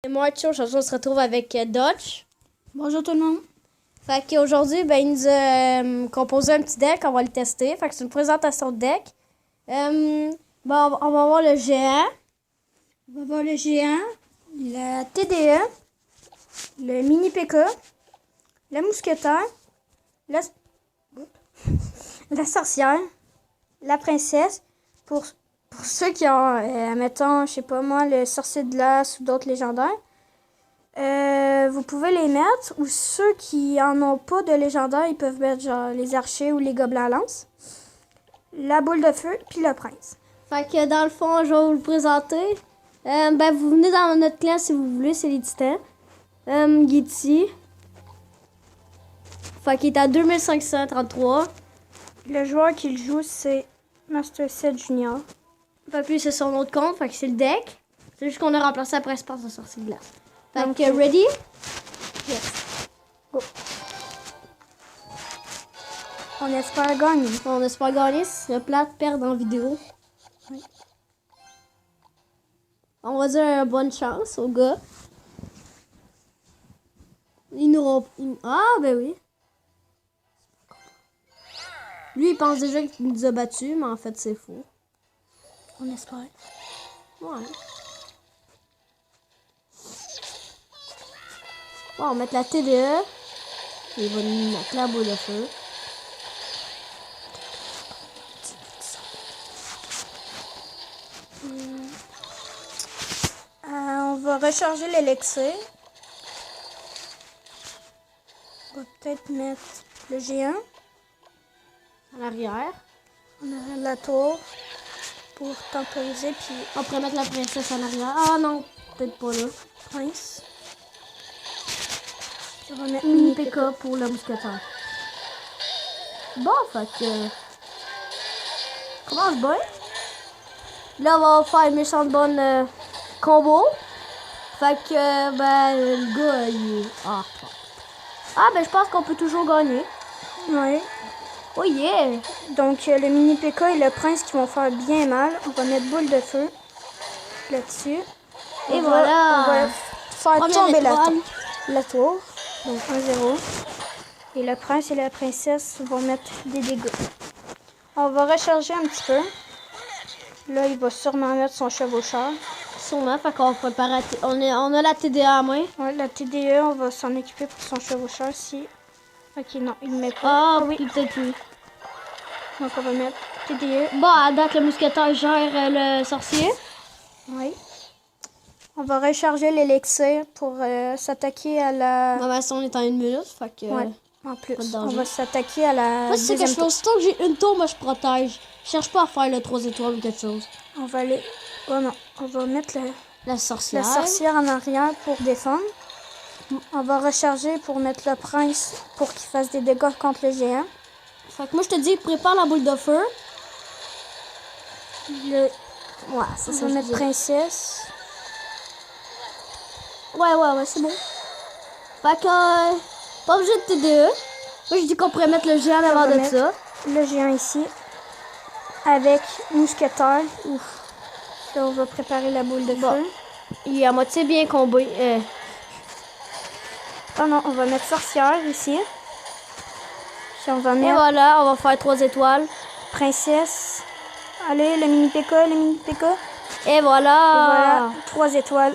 Et moi, aujourd'hui, on se retrouve avec Dodge. Bonjour tout le monde. Fait qu'aujourd'hui, il nous a composé un petit deck, on va le tester. Fait que c'est une présentation de deck. On va voir le géant. On va voir le géant, la TDE, le mini PK, la mousquetaire, la sorcière, la princesse. Pour ceux qui ont, mettons, je sais pas moi, le sorcier de glace ou d'autres légendaires, vous pouvez les mettre. Ou ceux qui en ont pas de légendaire, ils peuvent mettre genre les archers ou les gobelins à lance, la boule de feu, puis le prince. Fait que dans le fond, je vais vous le présenter. Vous venez dans notre clan si vous voulez, c'est les titans. Il est ici. Fait qu'il est à 2533. Le joueur qui le joue, c'est Master 7 Junior. Puis c'est son autre compte, fait que c'est le deck. C'est juste qu'on a remplacé après espace de sortie de glace. Fait Donc, que ready? Yes. Go. On espère gagner. On espère gagner, si le plat perdre en vidéo. Oui. On va dire bonne chance au gars. Il nous Ah, ben oui. Lui, il pense déjà qu'il nous a battus, mais en fait, c'est faux. On espère. Ouais. Bon, on va mettre la TDE. Il va nous mettre la boule de feu. On va recharger l'élixir. On va peut-être mettre le géant. À l'arrière. On a la tour pour temporiser, puis On pourrait mettre la princesse à l'arrière. Ah non, peut-être pas là. prince. Puis on va mettre Mini PK pour le mousquetaire. Bon, fait que... Commence bien. Là, on va faire une méchante bonne combo. Fait que, le gars, il est... je pense qu'on peut toujours gagner. Oui. Oh yeah! Donc, le mini PK et le prince qui vont faire bien mal. On va mettre boule de feu là-dessus. Et voilà! On va faire Première tomber étoile. la tour. Donc, 1-0. Et le prince et la princesse vont mettre des dégâts. On va recharger un petit peu. Là, il va sûrement mettre son chevaucheur. Sûrement, fait qu'on va préparer... On a la TDA à main. Ouais, la TDE, on va s'en occuper pour son chevaucheur si... Ok, non, il ne met pas. Ah, oui. puis peut-être plus. Donc, on va mettre TDE. Bon, à date, le mousquetaire gère le sorcier. Oui. On va recharger l'élixir pour s'attaquer à la... Non, on est en 1 minute, fait que... Ouais, en plus. pas de On danger. va s'attaquer à la Moi, c'est que je fais tour. aussitôt que j'ai une tour, moi, je protège. Je cherche pas à faire le 3 étoiles ou quelque chose. On va aller... Oh non, on va mettre La sorcière. la sorcière en arrière pour défendre. On va recharger pour mettre le prince pour qu'il fasse des dégâts contre le géant. Fait que moi, je te dis, prépare la boule de feu. Ouais, c'est on ça. va je mettre dis. princesse. Ouais, c'est bon. Fait que, pas obligé de TDE. Moi, je dis qu'on pourrait mettre le géant On avant va de mettre ça. le géant ici. Avec mousquetaire. Ouf. Là, on va préparer la boule de Bon. feu. Il est à moitié bien comblé. Oh non, on va mettre sorcière ici. Puis on va Et mettre voilà, on va faire 3 étoiles. princesse. Allez, le mini PK, le mini PK. Et Et voilà. voilà, 3 étoiles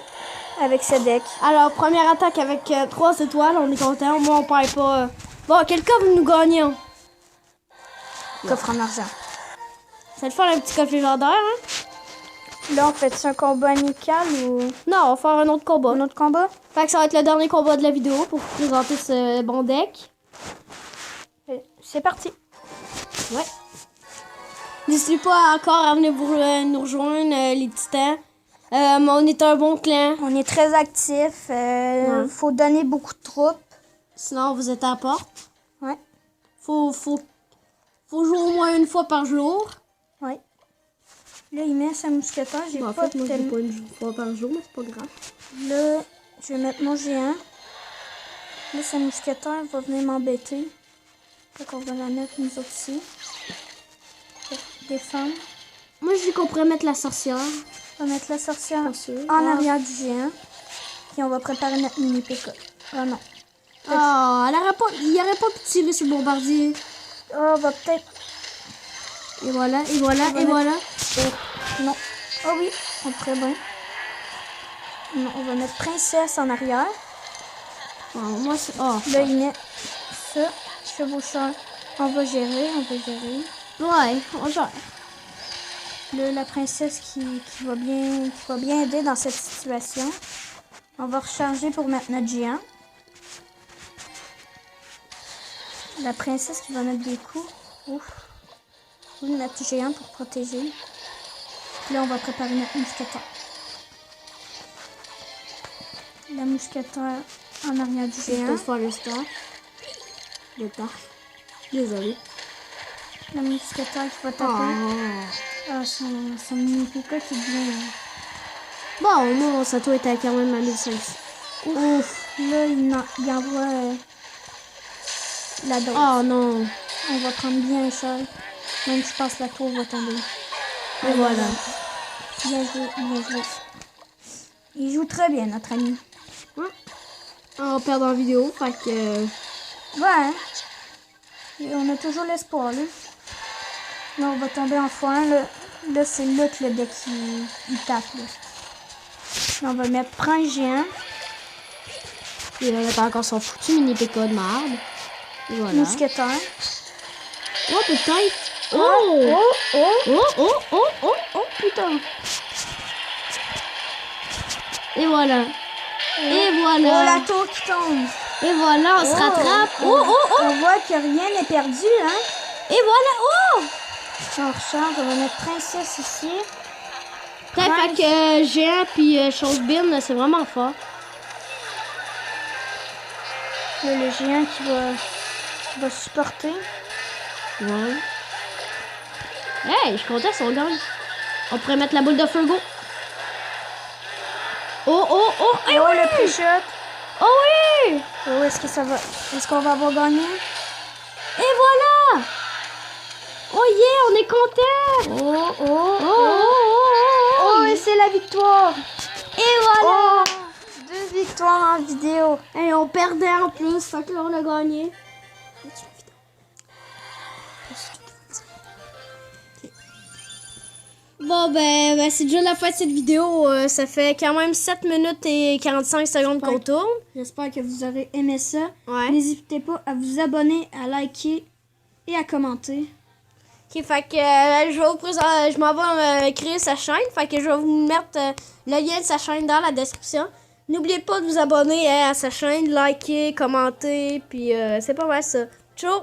avec ce deck. Alors, première attaque avec 3 étoiles. On est content. Au moins, on perd pas. Bon, quelqu'un veut nous gagner. Hein? Coffre en argent. Ça va te faire un petit coffre légendaire, hein? Là, on fait un combat amical ou Non, on va faire un autre combat. un autre combat? Fait que ça va être le dernier combat de la vidéo pour vous présenter ce bon deck. C'est parti. Ouais. N'hésitez pas encore à venir nous rejoindre, les titans. On est un bon clan. On est très actifs. Faut donner beaucoup de troupes. Sinon, vous êtes à la porte. Ouais. Faut jouer au moins une fois par jour. Ouais. Là, il met sa mousquetaire. J'ai Bon, en pas fait, moi, je tellement- joue pas une fois par jour, mais c'est pas grave. Là, je vais mettre mon géant. Là, sa mousquetaire va venir m'embêter. Fait qu'on va la mettre nous autres ici. Pour défendre. Moi, je dis qu'on pourrait mettre la sorcière. On va mettre la sorcière Pas sûr. en arrière du géant. Puis on va préparer notre mini PK. Oh non. Ah, il aurait pas pu tirer sur le bombardier. Oh, on va peut-être... Et voilà, et voilà, et voilà. Oh, non. Oh oui, on pourrait bien. Non, on va mettre princesse en arrière. Oh, moi, c'est... Oh. Là, il met ça. Chevaucheur. On va gérer, Ouais, on gère. Là, la princesse qui va bien aider dans cette situation. On va recharger pour mettre notre géant. La princesse qui va mettre des coups. Ouf. Notre géant pour protéger. Là, on va préparer notre mousquetaire. La mousquetaire en arrière du Je géant. vais faire le star. Le tard. Désolé. La mousquetaire qui va taper. Oh. Ah, son mini PK qui devient... Bon, non, ça doit être quand même à 1500. Ouf. Là, il envoie la dose. Oh non. On va prendre bien cher. Même je pense que la tour va tomber. Et voilà. Bien joué, bien joué. Il joue très bien, notre ami. Ouais. On perd en vidéo, fait que... Ouais, hein? Et on a toujours l'espoir, là. Là, on va tomber en foin. Là c'est là que le deck, il tape, là. Là, on va mettre prince géant. Il va mettre encore son foutu mini PK de merde. Et voilà. Mousquetaire. Oh, peut-être. Oh, Putain. Et voilà. Et Oh, voilà. la tour qui tombe. Et voilà, on se rattrape. On voit que rien n'est perdu, hein. Et voilà. On recharge, on va mettre princesse ici. Fait que géant puis chose bin, c'est vraiment fort. Là, le géant qui va supporter. Ouais. Hey, je suis content si on gagne. On pourrait mettre la boule de feu, go. Oh, Et oui. le pré-shot. Oh oui. Oh, est-ce qu'on va avoir gagné? Et voilà. Oh yeah, on est content. Oh, et c'est la victoire. Et voilà. Oh, 2 victoires en vidéo. Et on perdait en plus, fait que là on a gagné. Bon ben c'est déjà la fin de cette vidéo. Ça fait quand même 7 minutes et 45 secondes qu'on tourne. J'espère que vous aurez aimé ça. Ouais. N'hésitez pas à vous abonner, à liker et à commenter. Ok, fait que je m'en vais créer sa chaîne. Fait que je vais vous mettre le lien de sa chaîne dans la description. N'oubliez pas de vous abonner à sa chaîne, liker, commenter, puis c'est pas mal ça. Ciao!